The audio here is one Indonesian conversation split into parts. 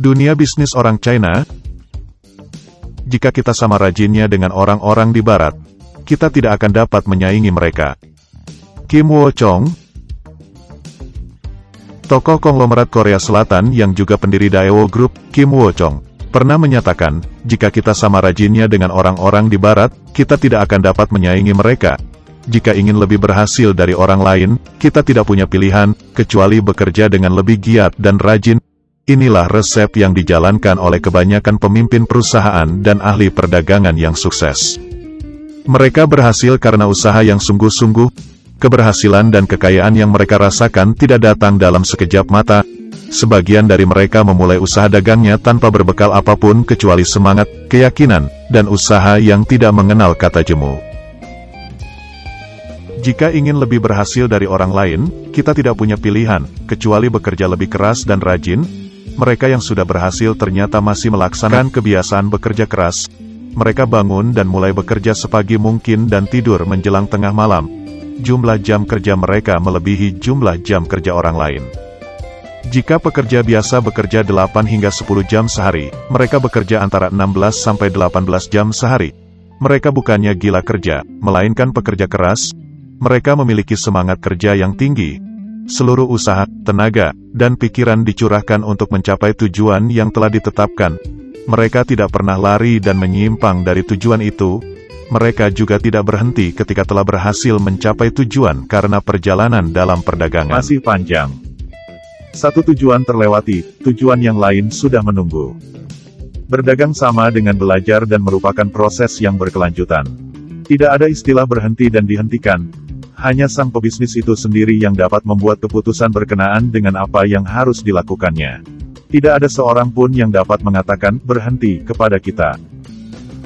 Dunia bisnis orang China. Jika kita sama rajinnya dengan orang-orang di barat, kita tidak akan dapat menyaingi mereka. Kim Wo Chong, tokoh konglomerat Korea Selatan yang juga pendiri Daewoo Group, Kim Wo Chong, pernah menyatakan, jika kita sama rajinnya dengan orang-orang di barat, kita tidak akan dapat menyaingi mereka. Jika ingin lebih berhasil dari orang lain, kita tidak punya pilihan, kecuali bekerja dengan lebih giat dan rajin. Inilah resep yang dijalankan oleh kebanyakan pemimpin perusahaan dan ahli perdagangan yang sukses. Mereka berhasil karena usaha yang sungguh-sungguh. Keberhasilan dan kekayaan yang mereka rasakan tidak datang dalam sekejap mata. Sebagian dari mereka memulai usaha dagangnya tanpa berbekal apapun kecuali semangat, keyakinan, dan usaha yang tidak mengenal kata jemu. Jika ingin lebih berhasil dari orang lain, kita tidak punya pilihan, kecuali bekerja lebih keras dan rajin. Mereka yang sudah berhasil ternyata masih melaksanakan kebiasaan bekerja keras. Mereka bangun dan mulai bekerja sepagi mungkin dan tidur menjelang tengah malam. Jumlah jam kerja mereka melebihi jumlah jam kerja orang lain. Jika pekerja biasa bekerja 8 hingga 10 jam sehari, mereka bekerja antara 16 sampai 18 jam sehari. Mereka bukannya gila kerja, melainkan pekerja keras. Mereka memiliki semangat kerja yang tinggi. Seluruh usaha, tenaga, dan pikiran dicurahkan untuk mencapai tujuan yang telah ditetapkan. Mereka tidak pernah lari dan menyimpang dari tujuan itu. Mereka juga tidak berhenti ketika telah berhasil mencapai tujuan karena perjalanan dalam perdagangan masih panjang. Satu tujuan terlewati, tujuan yang lain sudah menunggu. Berdagang sama dengan belajar dan merupakan proses yang berkelanjutan. Tidak ada istilah berhenti dan dihentikan. Hanya sang pebisnis itu sendiri yang dapat membuat keputusan berkenaan dengan apa yang harus dilakukannya. Tidak ada seorang pun yang dapat mengatakan, berhenti, kepada kita.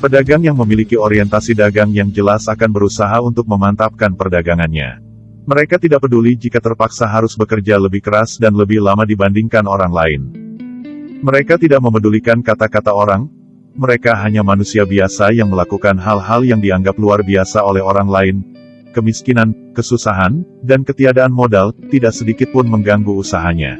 Pedagang yang memiliki orientasi dagang yang jelas akan berusaha untuk memantapkan perdagangannya. Mereka tidak peduli jika terpaksa harus bekerja lebih keras dan lebih lama dibandingkan orang lain. Mereka tidak memedulikan kata-kata orang. Mereka hanya manusia biasa yang melakukan hal-hal yang dianggap luar biasa oleh orang lain. Kemiskinan, kesusahan, dan ketiadaan modal, tidak sedikit pun mengganggu usahanya.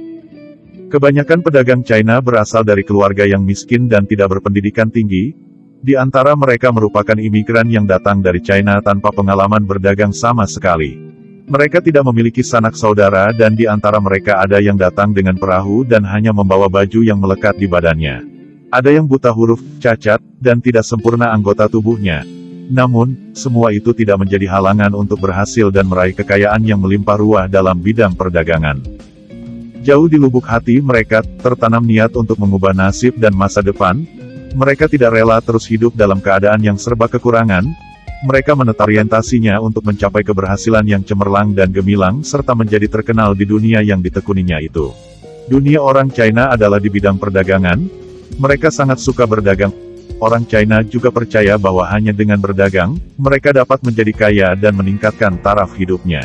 Kebanyakan pedagang China berasal dari keluarga yang miskin dan tidak berpendidikan tinggi. Di antara mereka merupakan imigran yang datang dari China tanpa pengalaman berdagang sama sekali. Mereka tidak memiliki sanak saudara dan di antara mereka ada yang datang dengan perahu dan hanya membawa baju yang melekat di badannya. Ada yang buta huruf, cacat, dan tidak sempurna anggota tubuhnya. Namun, semua itu tidak menjadi halangan untuk berhasil dan meraih kekayaan yang melimpah ruah dalam bidang perdagangan. Jauh di lubuk hati mereka, tertanam niat untuk mengubah nasib dan masa depan. Mereka tidak rela terus hidup dalam keadaan yang serba kekurangan. Mereka menetap orientasinya untuk mencapai keberhasilan yang cemerlang dan gemilang serta menjadi terkenal di dunia yang ditekuninya itu. Dunia orang China adalah di bidang perdagangan. Mereka sangat suka berdagang. Orang China juga percaya bahwa hanya dengan berdagang, mereka dapat menjadi kaya dan meningkatkan taraf hidupnya.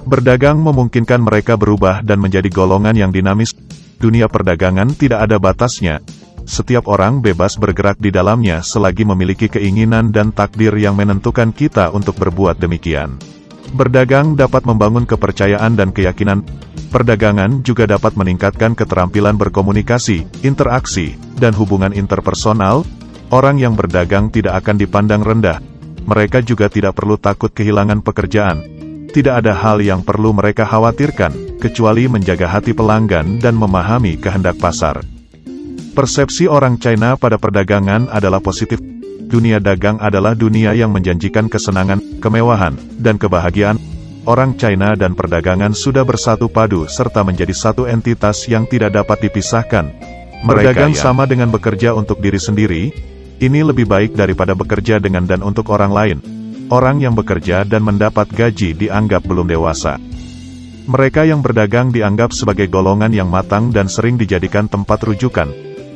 Berdagang memungkinkan mereka berubah dan menjadi golongan yang dinamis. Dunia perdagangan tidak ada batasnya. Setiap orang bebas bergerak di dalamnya selagi memiliki keinginan dan takdir yang menentukan kita untuk berbuat demikian. Berdagang dapat membangun kepercayaan dan keyakinan. Perdagangan juga dapat meningkatkan keterampilan berkomunikasi, interaksi, dan hubungan interpersonal. Orang yang berdagang tidak akan dipandang rendah. Mereka juga tidak perlu takut kehilangan pekerjaan. Tidak ada hal yang perlu mereka khawatirkan, kecuali menjaga hati pelanggan dan memahami kehendak pasar. Persepsi orang China pada perdagangan adalah positif. Dunia dagang adalah dunia yang menjanjikan kesenangan, kemewahan, dan kebahagiaan. Orang China dan perdagangan sudah bersatu padu serta menjadi satu entitas yang tidak dapat dipisahkan. Berdagang sama dengan bekerja untuk diri sendiri. Ini lebih baik daripada bekerja dengan dan untuk orang lain. Orang yang bekerja dan mendapat gaji dianggap belum dewasa. Mereka yang berdagang dianggap sebagai golongan yang matang dan sering dijadikan tempat rujukan.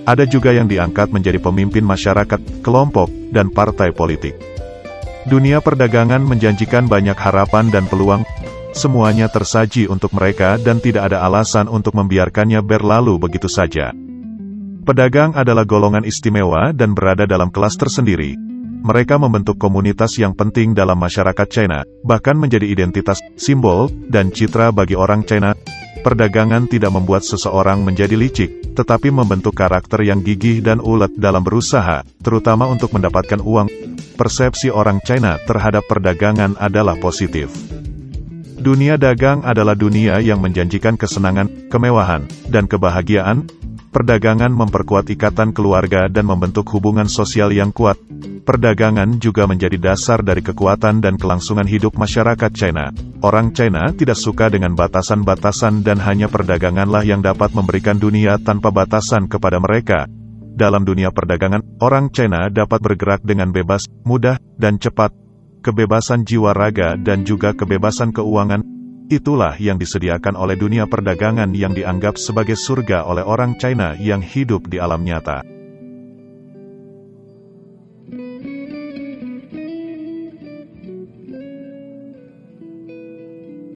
Ada juga yang diangkat menjadi pemimpin masyarakat, kelompok, dan partai politik. Dunia perdagangan menjanjikan banyak harapan dan peluang. Semuanya tersaji untuk mereka dan tidak ada alasan untuk membiarkannya berlalu begitu saja. Pedagang adalah golongan istimewa dan berada dalam kelas tersendiri. Mereka membentuk komunitas yang penting dalam masyarakat China, bahkan menjadi identitas, simbol, dan citra bagi orang China. Perdagangan tidak membuat seseorang menjadi licik, tetapi membentuk karakter yang gigih dan ulet dalam berusaha, terutama untuk mendapatkan uang. Persepsi orang China terhadap perdagangan adalah positif. Dunia dagang adalah dunia yang menjanjikan kesenangan, kemewahan, dan kebahagiaan. Perdagangan memperkuat ikatan keluarga dan membentuk hubungan sosial yang kuat. Perdagangan juga menjadi dasar dari kekuatan dan kelangsungan hidup masyarakat China. Orang China tidak suka dengan batasan-batasan dan hanya perdaganganlah yang dapat memberikan dunia tanpa batasan kepada mereka. Dalam dunia perdagangan, orang China dapat bergerak dengan bebas, mudah, dan cepat. Kebebasan jiwa raga dan juga kebebasan keuangan, itulah yang disediakan oleh dunia perdagangan yang dianggap sebagai surga oleh orang China yang hidup di alam nyata.